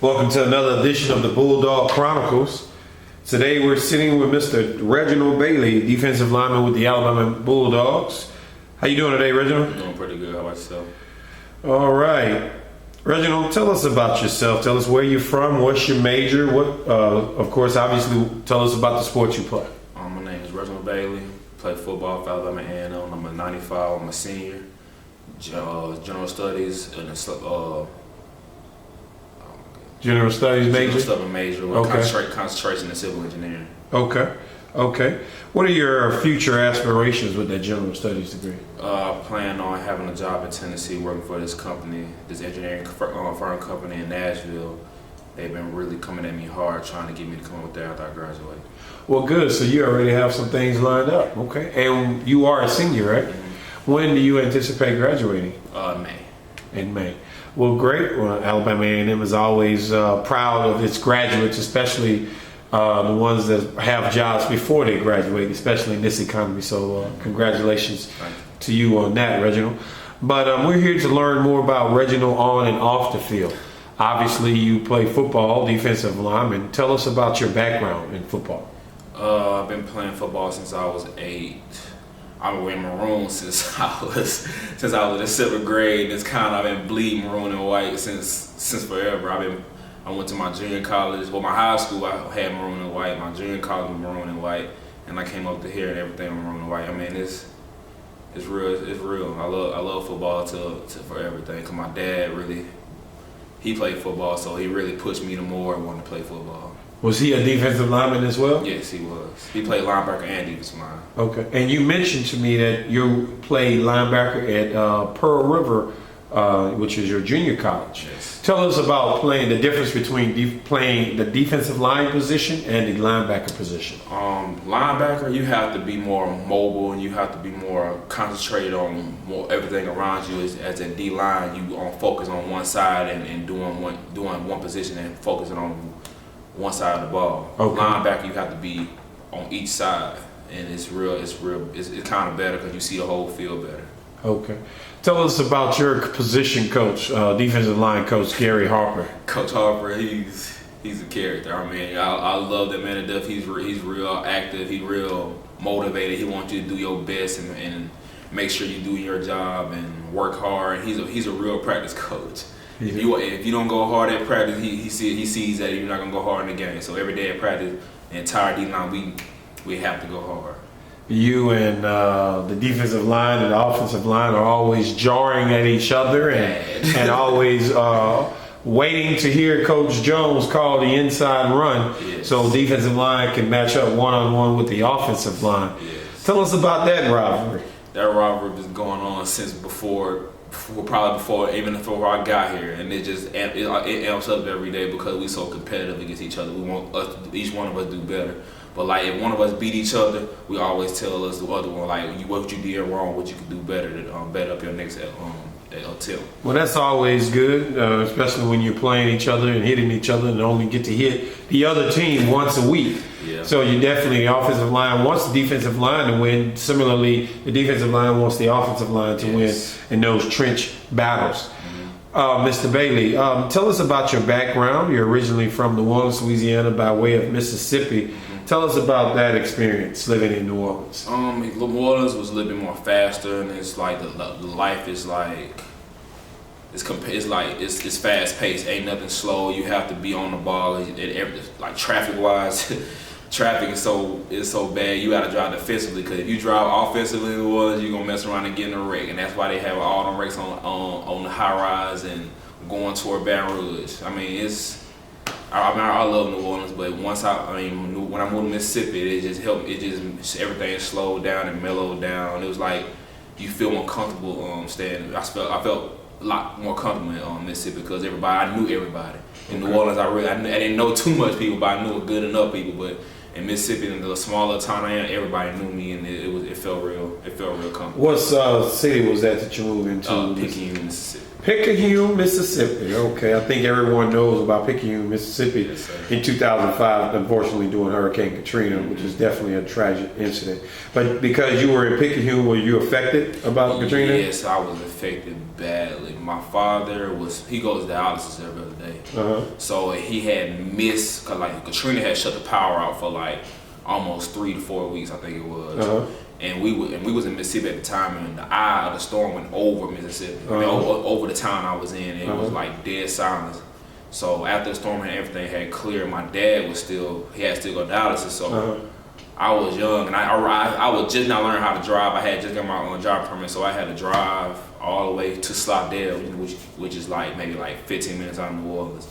Welcome to another edition of the Bulldog Chronicles. Today we're sitting with Mr. Reginald Bailey, defensive lineman with the Alabama Bulldogs. How you doing today, Reginald? I'm doing pretty good. How about yourself? All right. Reginald, tell us about yourself. Tell us where you're from, what's your major, of course, obviously, tell us about the sport you play. My name is Reginald Bailey. Play football for Alabama A&M. I'm a 95. I'm a senior. General studies and General studies major? General studies major with concentration in civil engineering. Okay. What are your future aspirations with that general studies degree? Plan on having a job in Tennessee working for this company, this engineering firm company in Nashville. They've been really coming at me hard trying to get me to come over there after I graduate. Well, good. So you already have some things lined up. Okay. And you are a senior, right? Mm-hmm. When do you anticipate graduating? May. In May. Well, great. Well, Alabama A&M is always proud of its graduates, especially the ones that have jobs before they graduate, especially in this economy. So congratulations to you on that, Reginald. But we're here to learn more about Reginald on and off the field. Obviously, you play football, defensive lineman. Tell us about your background in football. I've been playing football since I was 8. I've been wearing maroon since I was in 7th grade. It's kind of been bleeding maroon and white since forever. I went to my junior college. Well, my high school I had maroon and white. My junior college was maroon and white, and I came up to here and everything was maroon and white. I mean, it's real. It's real. I love football for everything. Cause my dad he played football, so he really pushed me to more and wanted to play football. Was he a defensive lineman as well? Yes, he was. He played linebacker and defensive line. Okay. And you mentioned to me that you played linebacker at Pearl River, which is your junior college. Yes. Tell us about playing the difference between playing the defensive line position and the linebacker position. Linebacker, you have to be more mobile and you have to be more concentrated on everything around you. As a D line, you focus on one side and doing one position and focusing on one side of the ball. Okay. Linebacker, you have to be on each side, and it's kind of better because you see the whole field better. Okay. Tell us about your position coach, defensive line coach, Gary Harper. Coach Harper, he's a character. I mean, I love that man to death. He's real active. He's real motivated. He wants you to do your best and make sure you do your job and work hard. He's a real practice coach. If you don't go hard at practice, he sees that you're not gonna go hard in the game. So every day at practice, the entire D line, we have to go hard. You and the defensive line and the offensive line are always jarring at each other and always waiting to hear Coach Jones call the inside run, yes, so defensive line can match up one-on-one with the offensive line. Yes. Tell us about that rivalry. That rivalry was going on since probably before I got here, and it amps up every day because we so competitive against each other. We want each one of us to do better. But like if one of us beat each other, we always tell us the other one what you did wrong, what you could do better to bet up your next attempt. Well, that's always good, especially when you're playing each other and hitting each other and only get to hit the other team once a week. Yeah. So you definitely, the offensive line wants the defensive line to win. Similarly, the defensive line wants the offensive line to win in those trench battles. Mm-hmm. Mr. Bailey, tell us about your background. You're originally from New Orleans, Louisiana, by way of Mississippi. Mm-hmm. Tell us about that experience living in New Orleans. New Orleans was a little bit more faster, and it's like the life is like it's fast paced. Ain't nothing slow. You have to be on the ball. Like traffic wise. Traffic is so bad. You got to drive defensively because if you drive offensively in New Orleans, you're gonna mess around and get in a wreck, and that's why they have all the wrecks on the high rise and going toward Baton Rouge. I mean, I love New Orleans, but when I moved to Mississippi, it just helped. Everything slowed down and mellowed down. It was like you feel more comfortable staying. I felt a lot more comfortable in Mississippi because I knew everybody. In New Orleans, I didn't know too much people, but I knew good enough people. But in Mississippi, in the smaller town I am, everybody knew me, and it felt real. It felt real comfortable. What city was that you moved into? Picayune, Mississippi. Picayune, Mississippi. Okay, I think everyone knows about Picayune, Mississippi. Yes, sir. In 2005, unfortunately, during Hurricane Katrina, which is definitely a tragic incident. But because you were in Picayune, were you affected about Katrina? Yes, I was affected badly. My father he goes to dialysis every other day. So he had missed, cause like Katrina had shut the power out for like almost 3 to 4 weeks, I think it was. And we was in Mississippi at the time, and the eye of the storm went over Mississippi, over the town I was in. And it was like dead silence. So after the storm and everything had cleared, my dad had still go to dialysis. So I was young, and I was just not learning how to drive. I had just got my own drive permit, so I had to drive all the way to Slidell, which is like maybe like 15 minutes out of New Orleans,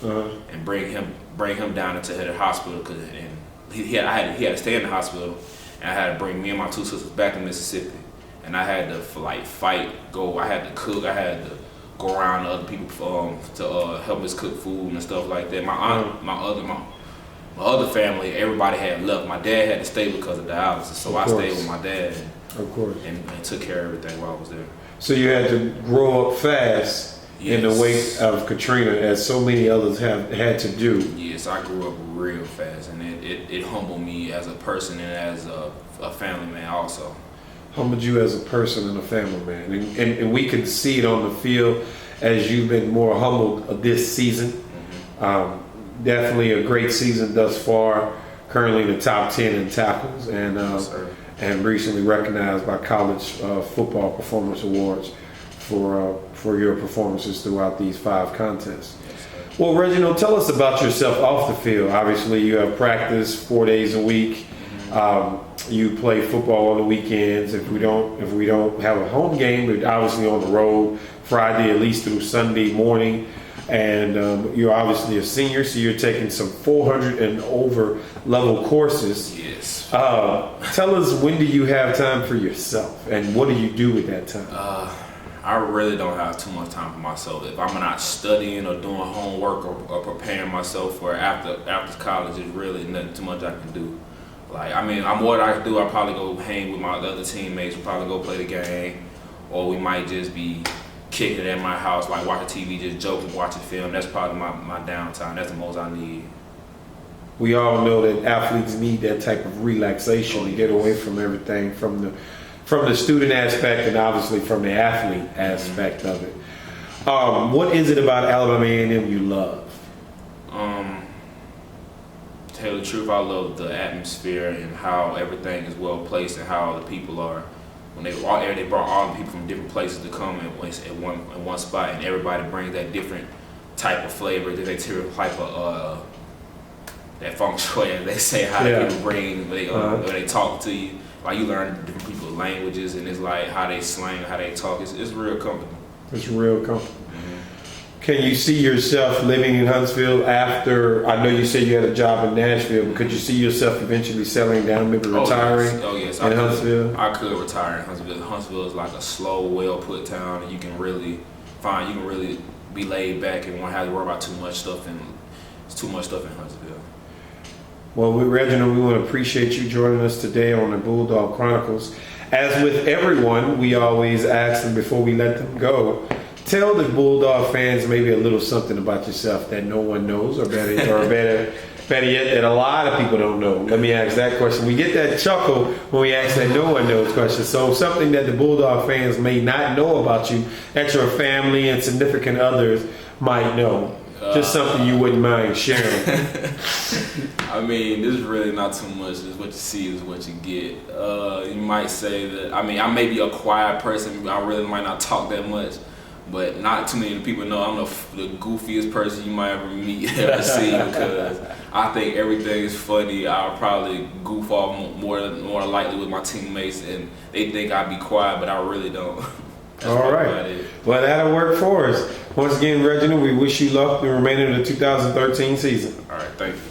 and bring him down into the hospital, I had to stay in the hospital. And I had to bring me and my 2 sisters back to Mississippi, and I had to I had to cook, I had to go around to other people to help us cook food and stuff like that. My aunt, my other family, everybody had left. My dad had to stay because of dialysis, so I stayed with my dad. Of course. And took care of everything while I was there. So you had to grow up fast in the wake of Katrina, as so many others have had to do. Yes, I grew up real fast, and it humbled me as a person and as a family man also. Humbled you as a person and a family man. And we can see it on the field as you've been more humbled this season. Definitely a great season thus far, currently in the top 10 in tackles, and recently recognized by College Football Performance Awards for your performances throughout these 5 contests. Yes, well, Reginald, tell us about yourself off the field. Obviously, you have practice 4 days a week. You play football on the weekends. If we don't have a home game, we're obviously on the road Friday at least through Sunday morning. And you're obviously a senior, so you're taking some 400 and over level courses. Yes. Tell us, when do you have time for yourself, and what do you do with that time? I really don't have too much time for myself. If I'm not studying or doing homework or preparing myself for after college, there's really nothing too much I can do. Like, I mean, what I can do, I'll probably go hang with my other teammates. We'll probably go play the game, or we might just be kicking it at my house, like watching TV, just joking, watching film. That's probably my downtime. That's the most I need. We all know that athletes need that type of relaxation to get away from everything, from the student aspect and obviously from the athlete aspect of it. What is it about Alabama A&M you love? To tell the truth, I love the atmosphere and how everything is well placed and how the people are. When they brought all the people from different places to come in one spot, and everybody brings that different type of flavor, that type of that feng shui, as they say, how people bring when they talk to you. Like, you learn different people's languages, and it's like how they slang, how they talk. It's real comfortable. It's real comfortable. Can you see yourself living in Huntsville after? I know you said you had a job in Nashville, but could you see yourself eventually settling down, maybe retiring? Yes. In Huntsville? I could retire in Huntsville. Huntsville is like a slow, well-put town, and you can really be laid back and won't have to worry about too much stuff. And it's too much stuff in Huntsville. Well, Reginald, we want to appreciate you joining us today on the Bulldog Chronicles. As with everyone, we always ask them before we let them go, tell the Bulldog fans maybe a little something about yourself that no one knows, or better yet, that a lot of people don't know. Let me ask that question. We get that chuckle when we ask that no one knows question. So something that the Bulldog fans may not know about you, that your family and significant others might know. Just something you wouldn't mind sharing. I mean, this is really not too much. It's what you see is what you get. You might say that, I may be a quiet person. I really might not talk that much. But not too many people know I'm the goofiest person you might ever see, because I think everything is funny. I'll probably goof off more lightly with my teammates, and they think I'd be quiet, but I really don't. All right. Well, that'll work for us. Once again, Reginald, we wish you luck in the remainder of the 2013 season. All right, thank you.